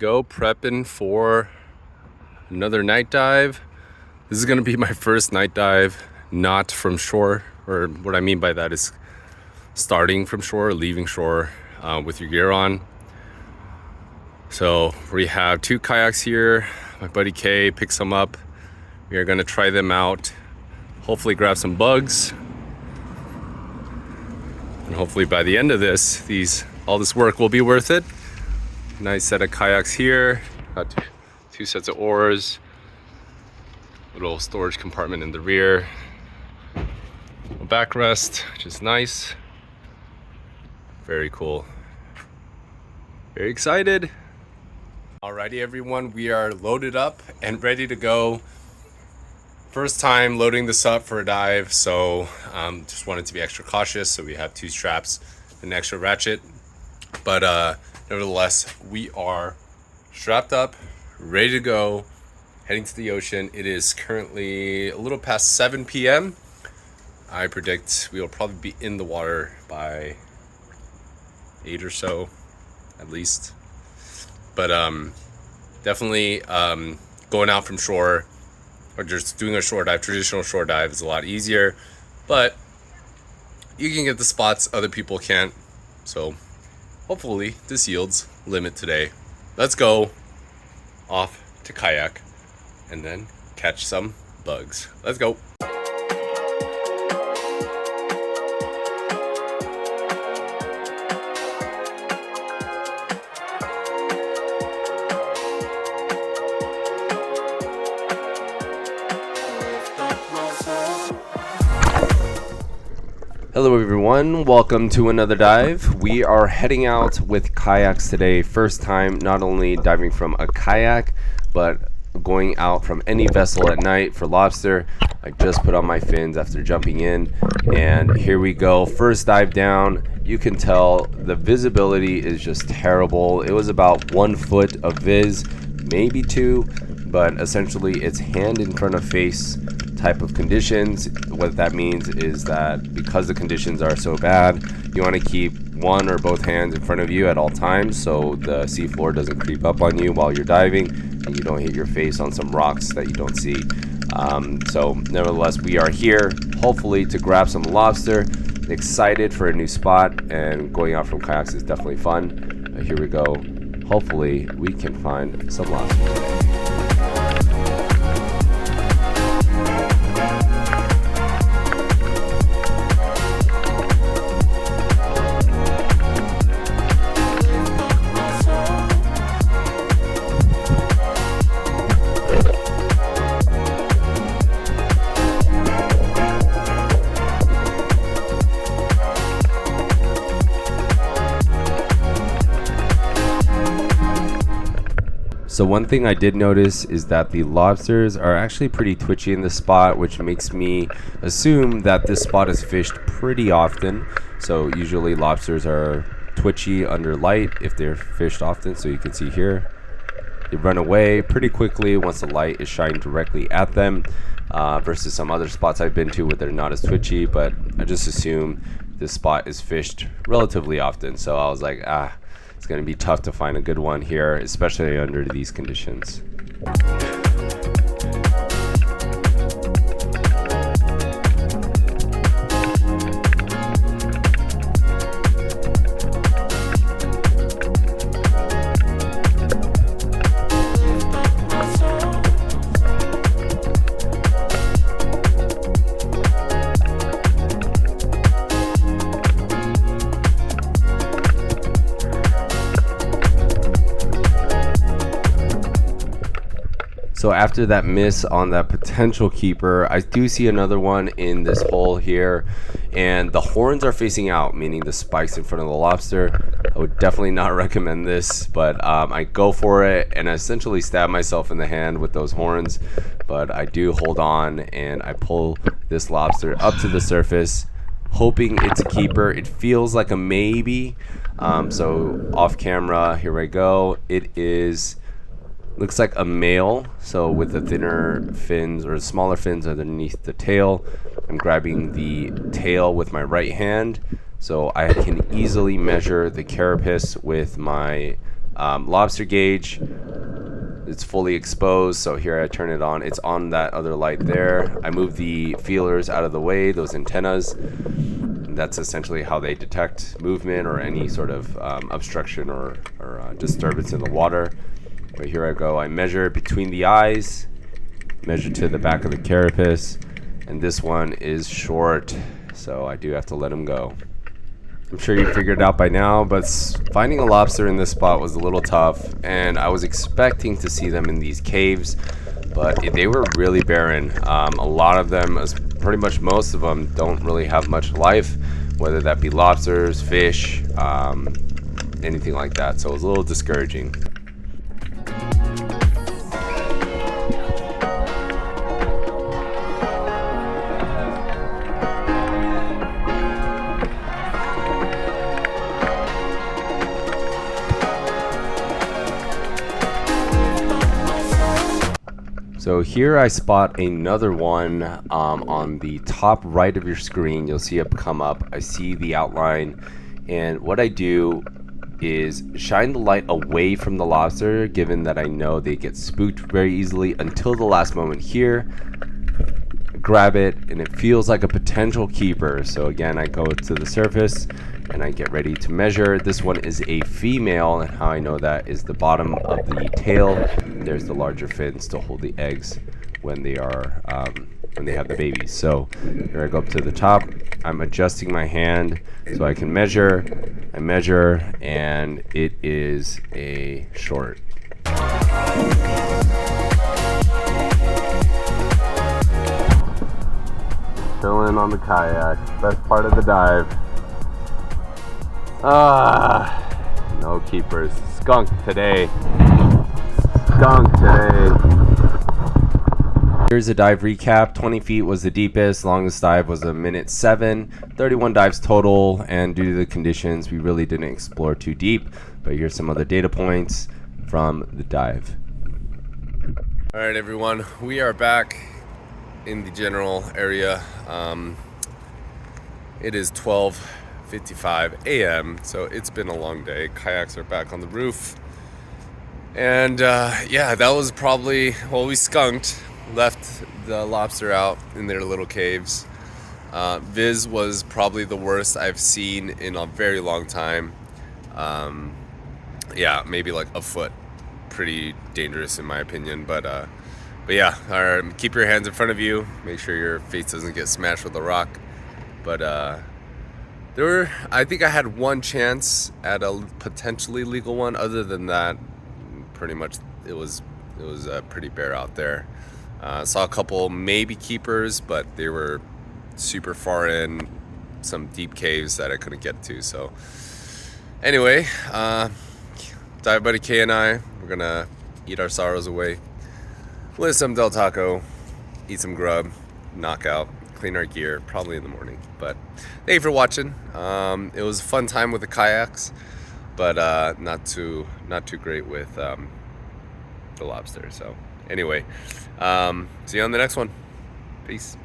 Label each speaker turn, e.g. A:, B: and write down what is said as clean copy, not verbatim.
A: go, prepping for another night dive. This is gonna be my first night dive, not from shore, or what I mean by that is starting from shore, leaving shore with your gear on. So we have 2 kayaks here. My buddy Kay picked some up. We are gonna try them out, hopefully grab some bugs. And hopefully by the end of this, all this work will be worth it. Nice set of kayaks here. Got 2 sets of oars. Little storage compartment in the rear. A backrest, which is nice. Very cool. Very excited. Alrighty everyone, we are loaded up and ready to go. First time loading this up for a dive, so just wanted to be extra cautious. So we have 2 straps and an extra ratchet. But nevertheless, we are strapped up, ready to go, heading to the ocean. It is currently a little past 7 p.m. I predict we will probably be in the water by 8 or so, at least. But definitely going out from shore or just doing a shore dive, traditional shore dive, is a lot easier. But you can get the spots other people can't. So hopefully this yields limit today. Let's go off to kayak and then catch some bugs. Let's go. Hello everyone, welcome to another dive. We are heading out with kayaks today. First time not only diving from a kayak, but going out from any vessel at night for lobster. I just put on my fins after jumping in, and here we go. First dive down. You can tell the visibility is just terrible. It was about 1 foot of viz, maybe 2, but essentially it's hand in front of face type of conditions. What that means is that because the conditions are so bad, you want to keep one or both hands in front of you at all times so the seafloor doesn't creep up on you while you're diving and you don't hit your face on some rocks that you don't see. So nevertheless, we are here hopefully to grab some lobster. Excited for a new spot, and going out from kayaks is definitely fun. Here we go. Hopefully we can find some lobster today. So one thing I did notice is that the lobsters are actually pretty twitchy in this spot, which makes me assume that this spot is fished pretty often. So usually lobsters are twitchy under light if they're fished often. So you can see here, they run away pretty quickly once the light is shining directly at them, versus some other spots I've been to where they're not as twitchy. But I just assume this spot is fished relatively often. So I was like, it's going to be tough to find a good one here, especially under these conditions. So after that miss on that potential keeper, I do see another one in this hole here, and the horns are facing out, meaning the spikes in front of the lobster. I would definitely not recommend this, but I go for it and I essentially stab myself in the hand with those horns, but I do hold on and I pull this lobster up to the surface, hoping it's a keeper. It feels like a maybe. So off camera, here I go. It is Looks like a male, so with the thinner fins or smaller fins underneath the tail. I'm grabbing the tail with my right hand, so I can easily measure the carapace with my
B: Lobster gauge, it's fully exposed, so here I turn it on. It's on that other light there. I move the feelers out of the way, those antennas. And that's essentially how they detect movement or any sort of obstruction or disturbance in the water. But here I go. I measure between the eyes, measure to the back of the carapace, and this one is short, so I do have to let him go. I'm sure you figured it out by now, but finding a lobster in this spot was a little tough, and I was expecting to see them in these caves, but they were really barren. A lot of them, pretty much most of them, don't really have much life, whether that be lobsters, fish, anything like that, so it was a little discouraging. So here I spot another one on the top right of your screen. You'll see it come up. I see the outline, and what I do is shine the light away from the lobster, given that I know they get spooked very easily, until the last moment here. Grab it, and it feels like a potential keeper. So again, I go to the surface and I get ready to measure. This one is a female, and how I know that is the bottom of the tail. There's the larger fins to hold the eggs when they are when they have the babies. So here I go up to the top. I'm adjusting my hand so I can measure. I measure, and it is a short. Chilling on the kayak, best part of the dive. No keepers. Skunk today. Here's a dive recap. 20 feet was the deepest. Longest dive was 1:07. 31 dives total, and due to the conditions, we really didn't explore too deep. But here's some other data points from the dive.
A: All right, everyone, we are back in the general area. It is 12:55 a.m. so it's been a long day. Kayaks are back on the roof, and yeah, that was probably, well, we left the lobster out in their little caves. Viz was probably the worst I've seen in a very long time. Yeah, maybe like a foot. Pretty dangerous in my opinion, but yeah, keep your hands in front of you. Make sure your face doesn't get smashed with a rock. But I think I had one chance at a potentially legal one. Other than that, pretty much it was pretty bare out there. Saw a couple maybe keepers, but they were super far in some deep caves that I couldn't get to. So anyway, Dive Buddy K and I, we're gonna eat our sorrows away with some Del Taco, eat some grub, knock out, clean our gear, probably in the morning. But thank you for watching. It was a fun time with the kayaks, but not too great with the lobster. So anyway, see you on the next one. Peace.